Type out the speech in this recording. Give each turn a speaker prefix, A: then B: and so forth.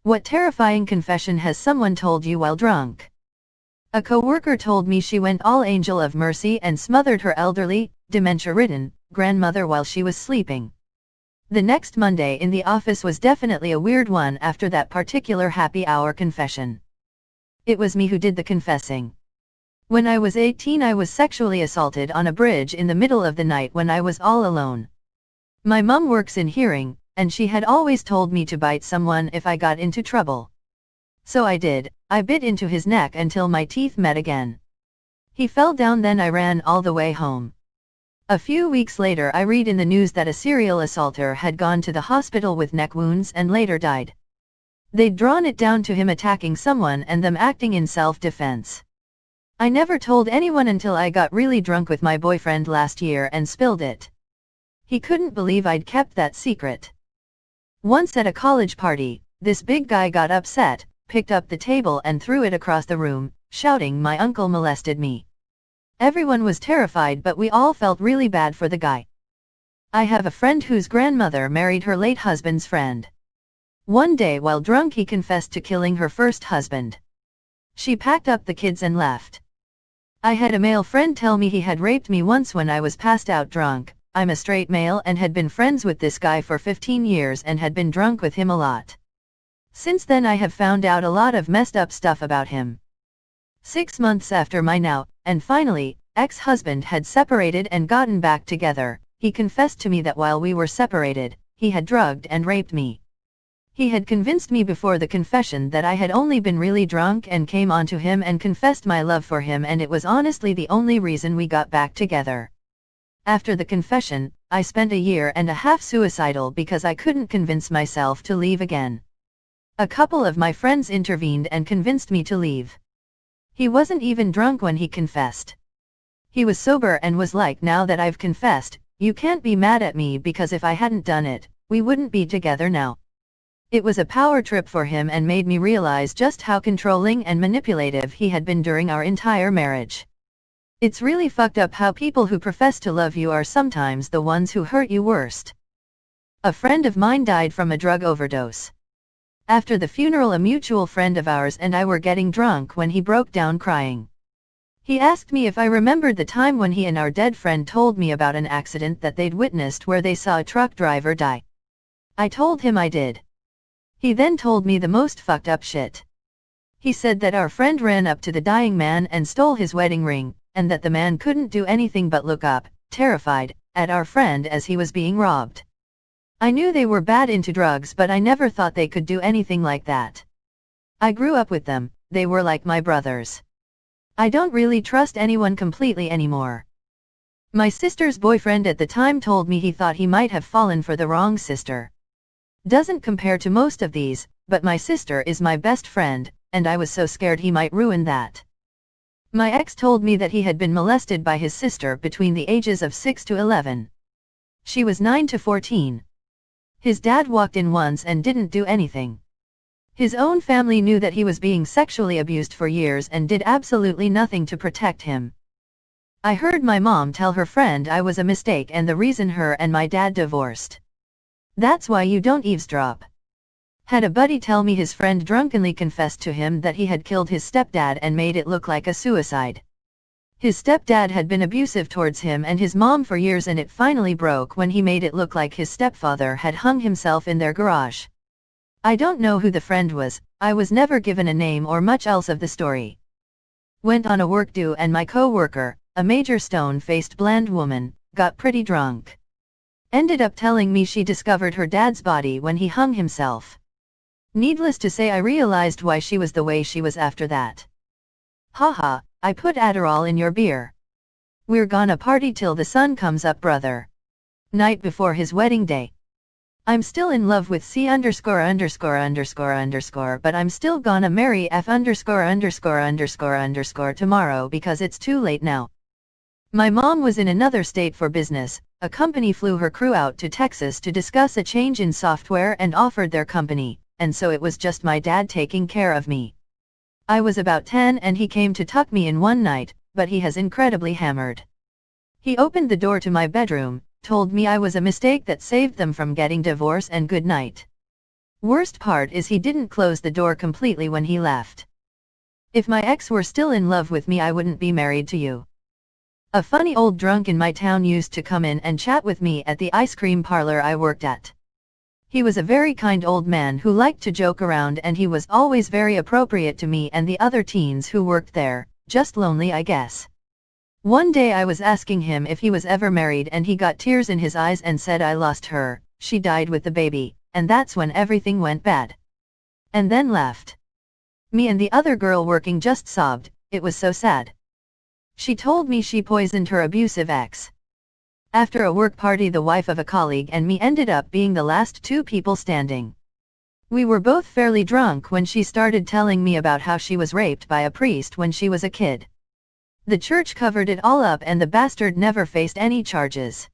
A: What terrifying confession has someone told you while drunk? A coworker told me she went all angel of mercy and smothered her elderly, dementia-ridden grandmother while she was sleeping. The next Monday in the office was definitely a weird one after that particular happy hour confession. It was me who did the confessing. When I was 18, I was sexually assaulted on a bridge in the middle of the night when I was all alone. My mom works in hearing, and she had always told me to bite someone if I got into trouble. So I did. I bit into his neck until my teeth met again. He fell down, then I ran all the way home. A few weeks later, I read in the news that a serial assaulter had gone to the hospital with neck wounds and later died. They'd drawn it down to him attacking someone and them acting in self-defense. I never told anyone until I got really drunk with my boyfriend last year and spilled it. He couldn't believe I'd kept that secret. Once at a college party, this big guy got upset, picked up the table and threw it across the room, shouting my uncle molested me. Everyone was terrified, but we all felt really bad for the guy. I have a friend whose grandmother married her late husband's friend. One day while drunk, he confessed to killing her first husband. She packed up the kids and left. I had a male friend tell me he had raped me once when I was passed out drunk. I'm a straight male and had been friends with this guy for 15 years and had been drunk with him a lot. Since then I have found out a lot of messed up stuff about him. 6 months after my now, and finally, ex-husband had separated and gotten back together, he confessed to me that while we were separated, he had drugged and raped me. He had convinced me before the confession that I had only been really drunk and came on to him and confessed my love for him, and it was honestly the only reason we got back together. After the confession, I spent a year and a half suicidal because I couldn't convince myself to leave again. A couple of my friends intervened and convinced me to leave. He wasn't even drunk when he confessed. He was sober and was like, now that I've confessed, you can't be mad at me because if I hadn't done it, we wouldn't be together now. It was a power trip for him and made me realize just how controlling and manipulative he had been during our entire marriage. It's really fucked up how people who profess to love you are sometimes the ones who hurt you worst. A friend of mine died from a drug overdose. After the funeral, a mutual friend of ours and I were getting drunk when he broke down crying. He asked me if I remembered the time when he and our dead friend told me about an accident that they'd witnessed where they saw a truck driver die. I told him I did. He then told me the most fucked up shit. He said that our friend ran up to the dying man and stole his wedding ring, and that the man couldn't do anything but look up, terrified, at our friend as he was being robbed. I knew they were bad into drugs, but I never thought they could do anything like that. I grew up with them, they were like my brothers. I don't really trust anyone completely anymore. My sister's boyfriend at the time told me he thought he might have fallen for the wrong sister. Doesn't compare to most of these, but my sister is my best friend, and I was so scared he might ruin that. My ex told me that he had been molested by his sister between the ages of 6 to 11. She was 9 to 14. His dad walked in once and didn't do anything. His own family knew that he was being sexually abused for years and did absolutely nothing to protect him. I heard my mom tell her friend I was a mistake and the reason her and my dad divorced. That's why you don't eavesdrop. Had a buddy tell me his friend drunkenly confessed to him that he had killed his stepdad and made it look like a suicide. His stepdad had been abusive towards him and his mom for years, and it finally broke when he made it look like his stepfather had hung himself in their garage. I don't know who the friend was, I was never given a name or much else of the story. Went on a work do and my co-worker, a major stone-faced bland woman, got pretty drunk. Ended up telling me she discovered her dad's body when he hung himself. Needless to say, I realized why she was the way she was after that. Haha, I put Adderall in your beer. We're gonna party till the sun comes up, brother. Night before his wedding day. I'm still in love with C ______, but I'm still gonna marry F ______ tomorrow because it's too late now. My mom was in another state for business. A company flew her crew out to Texas to discuss a change in software and offered their company, and so it was just my dad taking care of me. I was about 10 and he came to tuck me in one night, but he has incredibly hammered. He opened the door to my bedroom, told me I was a mistake that saved them from getting divorced and good night. Worst part is he didn't close the door completely when he left. If my ex were still in love with me, I wouldn't be married to you. A funny old drunk in my town used to come in and chat with me at the ice cream parlor I worked at. He was a very kind old man who liked to joke around, and he was always very appropriate to me and the other teens who worked there, just lonely I guess. One day I was asking him if he was ever married, and he got tears in his eyes and said, I lost her, she died with the baby, and that's when everything went bad. And then left. Me and the other girl working just sobbed, it was so sad. She told me she poisoned her abusive ex. After a work party, the wife of a colleague and me ended up being the last two people standing. We were both fairly drunk when she started telling me about how she was raped by a priest when she was a kid. The church covered it all up and the bastard never faced any charges.